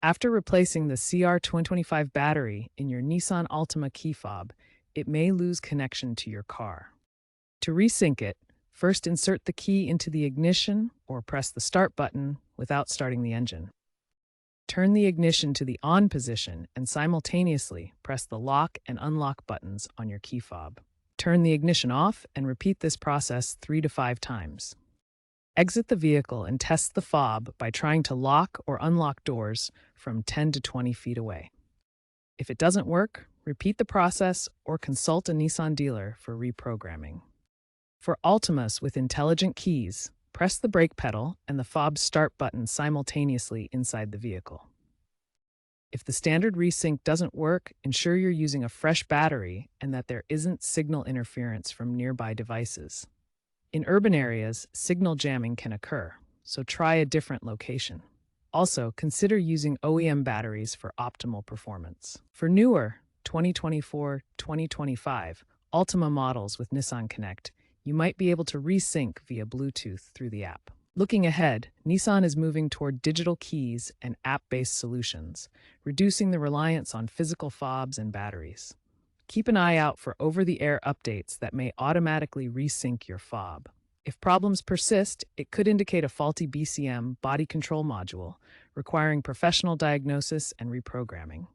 After replacing the CR2025 battery in your Nissan Altima key fob, it may lose connection to your car. To resync it, first insert the key into the ignition or press the start button without starting the engine. Turn the ignition to the on position and simultaneously press the lock and unlock buttons on your key fob. Turn the ignition off and repeat this process 3 to 5 times. Exit the vehicle and test the fob by trying to lock or unlock doors from 10 to 20 feet away. If it doesn't work, repeat the process or consult a Nissan dealer for reprogramming. For Altimas with intelligent keys, press the brake pedal and the fob start button simultaneously inside the vehicle. If the standard Resync doesn't work, ensure you're using a fresh battery and that there isn't signal interference from nearby devices. In urban areas, signal jamming can occur, so try a different location. Also, consider using OEM batteries for optimal performance. For newer 2024-2025 Altima models with Nissan Connect, you might be able to resync via Bluetooth through the app. Looking ahead, Nissan is moving toward digital keys and app-based solutions, reducing the reliance on physical fobs and batteries. Keep an eye out for over-the-air updates that may automatically resync your fob. If problems persist, it could indicate a faulty BCM body control module, requiring professional diagnosis and reprogramming.